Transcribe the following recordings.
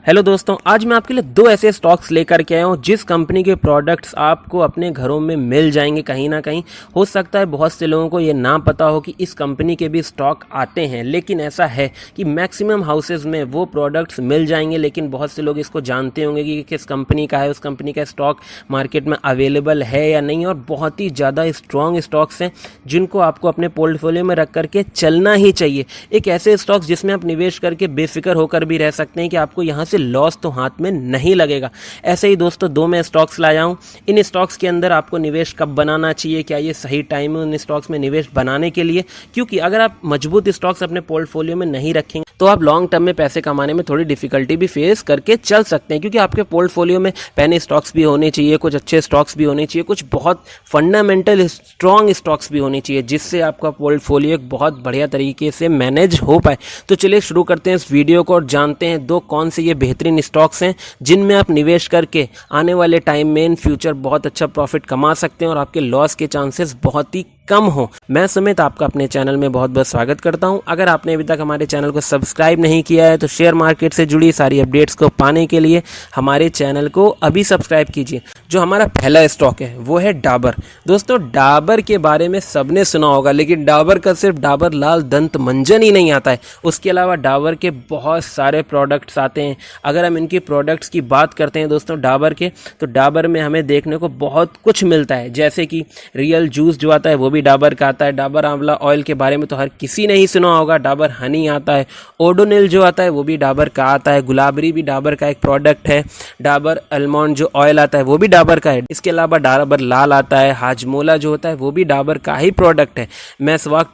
Hello दोस्तों, आज मैं आपके लिए दो ऐसे स्टॉक्स लेकर के आया हूँ जिस कंपनी के प्रोडक्ट्स आपको अपने घरों में मिल जाएंगे कहीं ना कहीं। हो सकता है बहुत से लोगों को ये ना पता हो कि इस कंपनी के भी स्टॉक आते हैं, लेकिन ऐसा है कि मैक्सिमम हाउसेज में वो प्रोडक्ट्स मिल जाएंगे। लेकिन बहुत से लोग इसको जानते होंगे कि किस कंपनी का है, उस कंपनी का स्टॉक मार्केट में अवेलेबल है या नहीं। और बहुत ही ज़्यादा स्ट्रॉन्ग स्टॉक्स हैं जिनको आपको अपने पोर्टफोलियो में रख करके चलना ही चाहिए। एक ऐसे स्टॉक्स जिसमें आप निवेश करके बेफिक्र होकर भी रह सकते हैं कि आपको यहाँ से लॉस तो हाथ में नहीं लगेगा। ऐसे ही दोस्तों दो मैं स्टॉक्स लाया हूँ। इन स्टॉक्स के अंदर आपको निवेश कब बनाना चाहिए, क्या ये सही टाइम है उन स्टॉक्स में निवेश बनाने के लिए, क्योंकि अगर आप मजबूत स्टॉक्स अपने पोर्टफोलियो में नहीं रखेंगे तो आप लॉन्ग टर्म में पैसे कमाने में थोड़ी डिफिकल्टी भी फेस करके चल सकते हैं। क्योंकि आपके पोर्टफोलियो में पेनी स्टॉक्स भी होने चाहिए, कुछ अच्छे स्टॉक्स भी होने चाहिए, कुछ बहुत फंडामेंटल स्ट्रॉन्ग स्टॉक्स भी होने चाहिए जिससे आपका पोर्टफोलियो एक बहुत बढ़िया तरीके से मैनेज हो पाए। तो चलिए शुरू करते हैं इस वीडियो को और जानते हैं दो कौन से ये बेहतरीन स्टॉक्स हैं जिनमें आप निवेश करके आने वाले टाइम में इन फ्यूचर बहुत अच्छा प्रॉफिट कमा सकते हैं और आपके लॉस के चांसेस बहुत ही कम हो। मैं सुमित आपका अपने चैनल में बहुत बहुत स्वागत करता हूं। अगर आपने अभी तक हमारे चैनल को सब्सक्राइब नहीं किया है तो शेयर मार्केट से जुड़ी सारी अपडेट्स को पाने के लिए हमारे चैनल को अभी सब्सक्राइब कीजिए। जो हमारा पहला स्टॉक है वो है डाबर। दोस्तों डाबर के बारे में सबने सुना होगा, लेकिन डाबर का सिर्फ डाबर लाल दंत मंजन ही नहीं आता है, उसके अलावा डाबर के बहुत सारे प्रोडक्ट्स आते हैं। अगर हम इनके प्रोडक्ट्स की बात करते हैं दोस्तों डाबर के, तो डाबर में हमें देखने को बहुत कुछ मिलता है। जैसे कि रियल जूस जो आता है वो भी डाबर का आता है। डाबर आंवला ऑयल के बारे में तो हर किसी ने ही सुना होगा। डाबर हनी आता है, ओडोनिल जो आता है वो भी डाबर का आता है, गुलाबरी भी डाबर का एक प्रोडक्ट है, डाबर आलमंड जो ऑयल आता है वो भी डाबर का है। इसके अलावा डाबर लाल आता है, हाजमोला जो होता है वो भी डाबर का ही प्रोडक्ट है, मेसवाक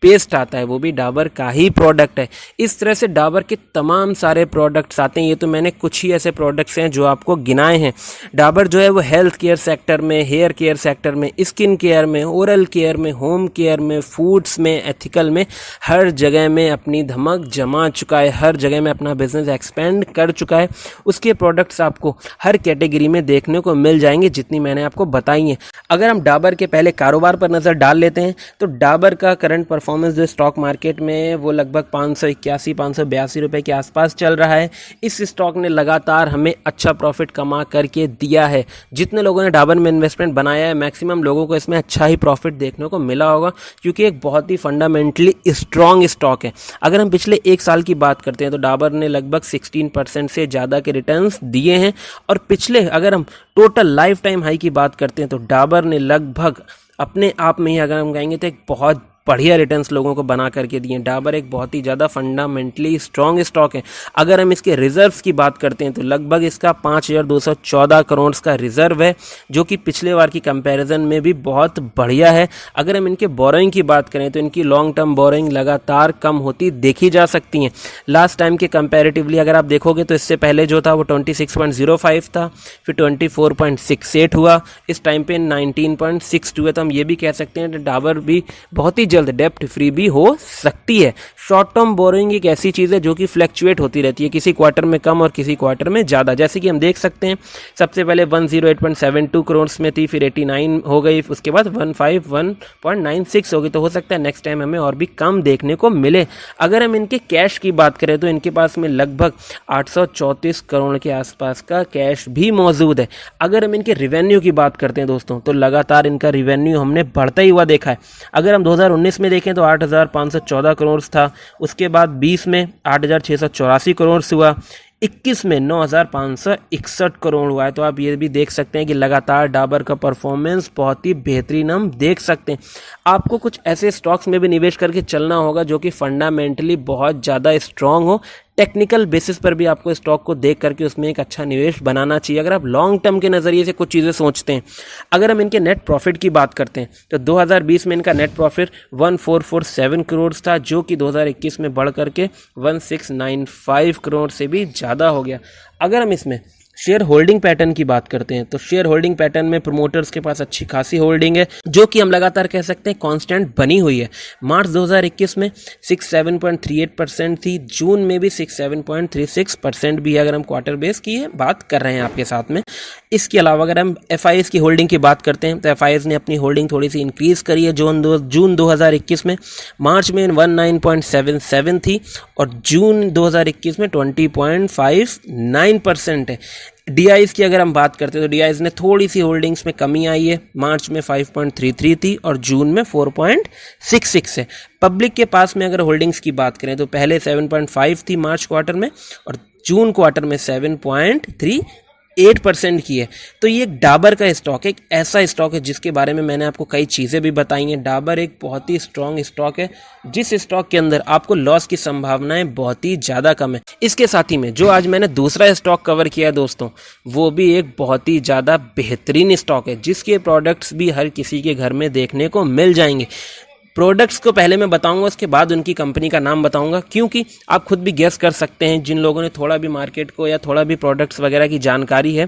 पेस्ट आता है वो भी डाबर का ही प्रोडक्ट है। इस तरह से डाबर के तमाम सारे प्रोडक्ट्स आते हैं। ये तो मैंने कुछ ही ऐसे प्रोडक्ट्स हैं जो आपको गिनाए हैं। डाबर जो है वो हेल्थ केयर सेक्टर में, हेयर केयर सेक्टर में, स्किन केयर में, ओरल केयर में, होम केयर में, फूड्स में, एथिकल में, हर जगह में अपनी धमक जमा चुका है, हर जगह में अपना बिजनेस एक्सपेंड कर चुका है। उसके प्रोडक्ट्स आपको हर कैटेगरी में देखने को मिल जाएंगे जितनी मैंने आपको बताई हैं। अगर हम डाबर के पहले कारोबार पर नज़र डाल लेते हैं तो डाबर का करंट परफॉर्मेंस जो स्टॉक मार्केट में वो लगभग 581-582 रुपए के आसपास चल रहा है। इस स्टॉक ने लगातार हमें अच्छा प्रॉफिट कमा करके दिया है। जितने लोगों ने डाबर में इन्वेस्टमेंट बनाया है मैक्सिमम लोगों को इसमें अच्छा ही प्रॉफिट देखने को मिला होगा, क्योंकि एक बहुत ही फंडामेंटली स्ट्रॉन्ग स्टॉक है। अगर हम पिछले एक साल की बात करते हैं तो डाबर ने लगभग 16% से ज़्यादा के रिटर्न्स दिए हैं। और पिछले अगर हम टोटल लाइफ टाइम हाई की बात करते हैं तो डाबर ने लगभग अपने आप में ही अगर हम कहेंगे तो एक बहुत बढ़िया रिटर्न्स लोगों को बना करके दिए। डाबर एक बहुत ही ज़्यादा फंडामेंटली स्ट्रॉन्ग स्टॉक है। अगर हम इसके रिजर्व्स की बात करते हैं तो लगभग इसका 5214 करोड़ का रिजर्व है, जो कि पिछले बार की कंपैरिजन में भी बहुत बढ़िया है। अगर हम इनके बोरोइंग की बात करें तो इनकी लॉन्ग टर्म बोरोइंग लगातार कम होती देखी जा सकती हैं। लास्ट टाइम के कंपैरेटिवली अगर आप देखोगे तो इससे पहले जो था वो 26.05 था, फिर 24.68 हुआ, इस टाइम पे 19.62 है। तो हम ये भी कह सकते हैं कि डाबर भी बहुत ही जल्द डेप्ट फ्री भी हो सकती है। शॉर्ट टर्म बोरोइंग एक ऐसी चीज़ है जो कि फ्लैक्चुएट होती रहती है, किसी क्वार्टर में कम और किसी क्वार्टर में ज़्यादा। जैसे कि हम देख सकते हैं सबसे पहले 108.72 करोड़ में थी, फिर 89 हो गई, उसके बाद 151.96 हो गई। तो हो सकता है नेक्स्ट टाइम हमें और भी कम देखने को मिले। अगर हम इनके कैश की बात करें तो इनके पास में लगभग 834 करोड़ के आसपास का कैश भी मौजूद है। अगर हम इनके रिवेन्यू की बात करते हैं दोस्तों तो लगातार इनका रिवेन्यू हमने बढ़ता ही हुआ देखा है। अगर हम 2019 में देखें तो 8,514 करोड़ था, उसके बाद 20 में 8,684 करोड़ हुआ, 21 में 9,561 करोड़ हुआ है। तो आप ये भी देख सकते हैं कि लगातार डाबर का परफॉर्मेंस बहुत ही बेहतरीन हम देख सकते हैं। आपको कुछ ऐसे स्टॉक्स में भी निवेश करके चलना होगा जो कि फंडामेंटली बहुत ज़्यादा स्ट्रांग हो। टेक्निकल बेसिस पर भी आपको स्टॉक को देख करके उसमें एक अच्छा निवेश बनाना चाहिए अगर आप लॉन्ग टर्म के नज़रिए से कुछ चीज़ें सोचते हैं। अगर हम इनके नेट प्रॉफिट की बात करते हैं तो 2020 में इनका नेट प्रॉफिट 1447 करोड़ था, जो कि 2021 में बढ़ करके 1695 करोड़ से भी ज़्यादा हो गया। अगर हम इसमें शेयर होल्डिंग पैटर्न की बात करते हैं तो शेयर होल्डिंग पैटर्न में प्रमोटर्स के पास अच्छी खासी होल्डिंग है, जो कि हम लगातार कह सकते हैं कांस्टेंट बनी हुई है। मार्च 2021 में 67.38% थी, जून में भी 67.36% भी है, अगर हम क्वार्टर बेस की है बात कर रहे हैं आपके साथ में। इसके अलावा अगर हम एफआईएस की होल्डिंग की बात करते हैं तो एफआईएस ने अपनी होल्डिंग थोड़ी सी इंक्रीज करी है जून 2021 में। मार्च में 19.77 थी और जून 2021 में 20.59% है। डीआईज की अगर हम बात करते हैं तो डीआईज ने थोड़ी सी होल्डिंग्स में कमी आई है, मार्च में 5.33 थी और जून में 4.66 है। पब्लिक के पास में अगर होल्डिंग्स की बात करें तो पहले 7.5 थी मार्च क्वार्टर में और जून क्वार्टर में 7.38% की है। तो ये डाबर का स्टॉक है, एक ऐसा स्टॉक है जिसके बारे में मैंने आपको कई चीज़ें भी बताई हैं। डाबर एक बहुत ही स्ट्रॉन्ग स्टॉक है, जिस स्टॉक के अंदर आपको लॉस की संभावनाएं बहुत ही ज़्यादा कम है। इसके साथ ही में जो आज मैंने दूसरा स्टॉक कवर किया दोस्तों, वो भी एक बहुत ही ज़्यादा बेहतरीन स्टॉक है, जिसके प्रोडक्ट्स भी हर किसी के घर में देखने को मिल जाएंगे। प्रोडक्ट्स को पहले मैं बताऊंगा, उसके बाद उनकी कंपनी का नाम बताऊंगा, क्योंकि आप खुद भी गेस कर सकते हैं जिन लोगों ने थोड़ा भी मार्केट को या थोड़ा भी प्रोडक्ट्स वगैरह की जानकारी है।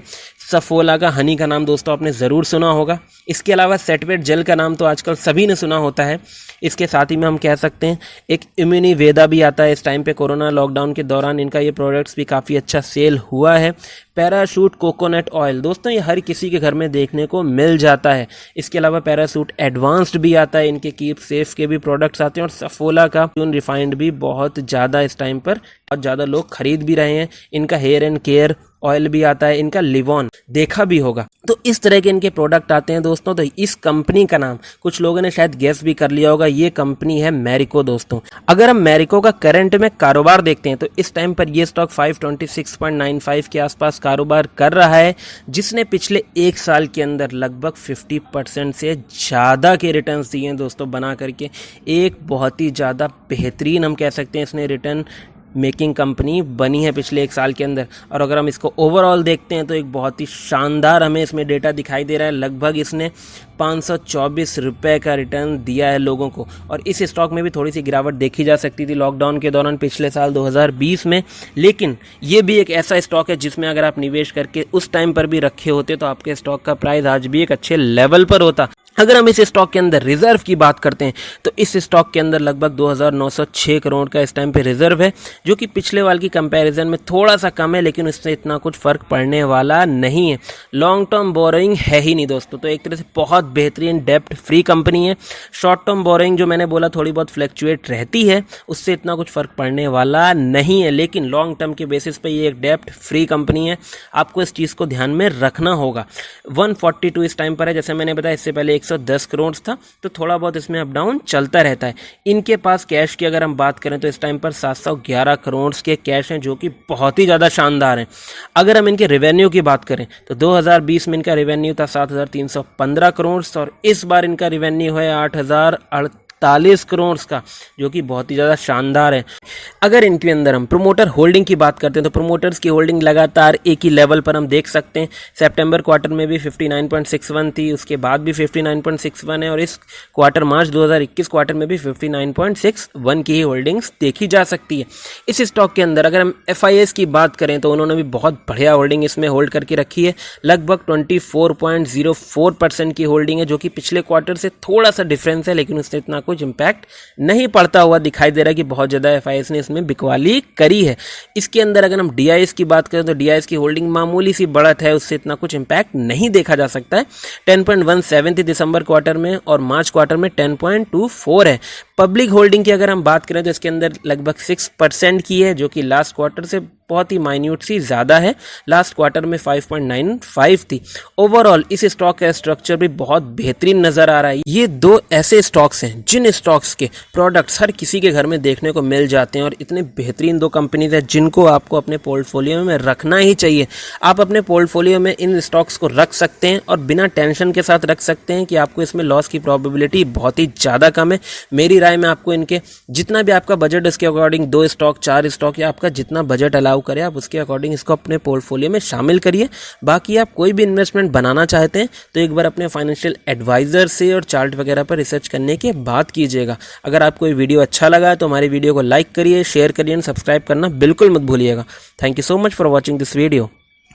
सफोला का हनी का नाम दोस्तों आपने ज़रूर सुना होगा। इसके अलावा सेटवेट जेल का नाम तो आजकल सभी ने सुना होता है। इसके साथ ही में हम कह सकते हैं एक इम्यूनी वेदा भी आता है। इस टाइम पे कोरोना लॉकडाउन के दौरान इनका ये प्रोडक्ट्स भी काफ़ी अच्छा सेल हुआ है। पैराशूट कोकोनट ऑयल दोस्तों ये हर किसी के घर में देखने को मिल जाता है। इसके अलावा पैराशूट एडवांस्ड भी आता है, इनके कीप सेफ के भी प्रोडक्ट्स आते हैं और सफोला का प्यून रिफाइंड भी बहुत ज़्यादा इस टाइम पर बहुत ज़्यादा लोग खरीद भी रहे हैं। इनका हेयर एंड केयर ऑयल भी आता है, इनका लिवॉन देखा भी होगा। तो इस तरह के इनके प्रोडक्ट आते हैं दोस्तों। तो इस कंपनी का नाम कुछ लोगों ने शायद गेस भी कर लिया होगा, ये कंपनी है मैरिको दोस्तों। अगर हम मैरिको का करंट में कारोबार देखते हैं तो इस टाइम पर ये स्टॉक 526.95 के आसपास कारोबार कर रहा है, जिसने पिछले एक साल के अंदर लगभग 50% से ज़्यादा के रिटर्न्स दिए हैं दोस्तों बना करके। एक बहुत ही ज़्यादा बेहतरीन हम कह सकते हैं इसने रिटर्न मेकिंग कंपनी बनी है पिछले एक साल के अंदर। और अगर हम इसको ओवरऑल देखते हैं तो एक बहुत ही शानदार हमें इसमें डेटा दिखाई दे रहा है। लगभग इसने 524 रुपये का रिटर्न दिया है लोगों को। और इस स्टॉक में भी थोड़ी सी गिरावट देखी जा सकती थी लॉकडाउन के दौरान पिछले साल 2020 में, लेकिन ये भी एक ऐसा स्टॉक है जिसमें अगर आप निवेश करके उस टाइम पर भी रखे होते तो आपके स्टॉक का प्राइस आज भी एक अच्छे लेवल पर होता। अगर हम इस स्टॉक के अंदर रिजर्व की बात करते हैं तो इस स्टॉक के अंदर लगभग 2906 करोड़ का इस टाइम पे रिजर्व है, जो कि पिछले वाल की कंपैरिजन में थोड़ा सा कम है, लेकिन उससे इतना कुछ फर्क पड़ने वाला नहीं है। लॉन्ग टर्म बोरोइंग है ही नहीं दोस्तों, तो एक तरह से बहुत बेहतरीन डेप्ट फ्री कंपनी है। शॉर्ट टर्म बोरोइंग जो मैंने बोला थोड़ी बहुत फ्लैक्चुएट रहती है, उससे इतना कुछ फर्क पड़ने वाला नहीं है, लेकिन लॉन्ग टर्म के बेसिस पे ये एक डेप्ट फ्री कंपनी है। आपको इस चीज़ को ध्यान में रखना होगा। 142 इस टाइम पर है, जैसे मैंने बताया इससे पहले 110 करोड़ था, तो थोड़ा बहुत इसमें अप डाउन चलता रहता है। इनके पास कैश की अगर हम बात करें तो इस टाइम पर 711 करोड़ के कैश हैं, जो कि बहुत ही ज़्यादा शानदार हैं। अगर हम इनके रेवेन्यू की बात करें तो 2020 में इनका रेवेन्यू था 7,315 करोड़ और इस बार इनका रेवेन्यू है 8,048 करोड़ का, जो कि बहुत ही ज़्यादा शानदार है। अगर इनके अंदर हम प्रोमोटर होल्डिंग की बात करते हैं तो प्रोमोटर्स की होल्डिंग लगातार एक ही लेवल पर हम देख सकते हैं। सितंबर क्वार्टर में भी 59.61 थी, उसके बाद भी 59.61 है और इस क्वार्टर मार्च 2021 क्वार्टर में भी 59.61 की ही होल्डिंग्स देखी जा सकती है। इस स्टॉक के अंदर अगर हम एफआईएस की बात करें तो उन्होंने भी बहुत बढ़िया होल्डिंग इसमें होल्ड करके रखी है। लगभग 24.04% की होल्डिंग है, जो कि पिछले क्वार्टर से थोड़ा सा डिफरेंस है, लेकिन उससे इतना कुछ इंपैक्ट नहीं पड़ता हुआ दिखाई दे रहा है कि बहुत ज़्यादा एफआईएस ने इसमें बिकवाली करी है। इसके अंदर अगर हम डीआईएस की बात करें तो डीआईएस की होल्डिंग मामूली सी बढ़त है, उससे इतना कुछ इंपैक्ट नहीं देखा जा सकता है। 10.17 थी दिसंबर क्वार्टर में और मार्च क्वार्टर में 10.24 है। पब्लिक होल्डिंग की अगर हम बात करें तो इसके अंदर लगभग 6% की है, जो कि लास्ट क्वार्टर से बहुत ही माइन्यूट सी ज़्यादा है। लास्ट क्वार्टर में 5.95 थी। ओवरऑल इस स्टॉक का स्ट्रक्चर भी बहुत बेहतरीन नज़र आ रहा है। ये दो ऐसे स्टॉक्स हैं जिन स्टॉक्स के प्रोडक्ट्स हर किसी के घर में देखने को मिल जाते हैं और इतने बेहतरीन दो कंपनीज हैं जिनको आपको अपने पोर्टफोलियो में रखना ही चाहिए। आप अपने पोर्टफोलियो में इन स्टॉक्स को रख सकते हैं और बिना टेंशन के साथ रख सकते हैं कि आपको इसमें लॉस की प्रोबेबिलिटी बहुत ही ज़्यादा कम है। मेरी राय में आपको इनके जितना भी आपका बजट इसके अकॉर्डिंग 2 स्टॉक 4 स्टॉक या आपका जितना बजट अलाउ करे आप उसके अकॉर्डिंग इसको अपने पोर्टफोलियो में शामिल करिए। बाकी आप कोई भी इन्वेस्टमेंट बनाना चाहते हैं तो एक बार अपने फाइनेंशियल एडवाइजर से और चार्ट वगैरह पर रिसर्च करने के बाद कीजिएगा। अगर आपको ये वीडियो अच्छा लगा है तो हमारी वीडियो को लाइक करिए, शेयर करिए और सब्सक्राइब करना बिल्कुल मत भूलिएगा। Thank you so much for watching this video.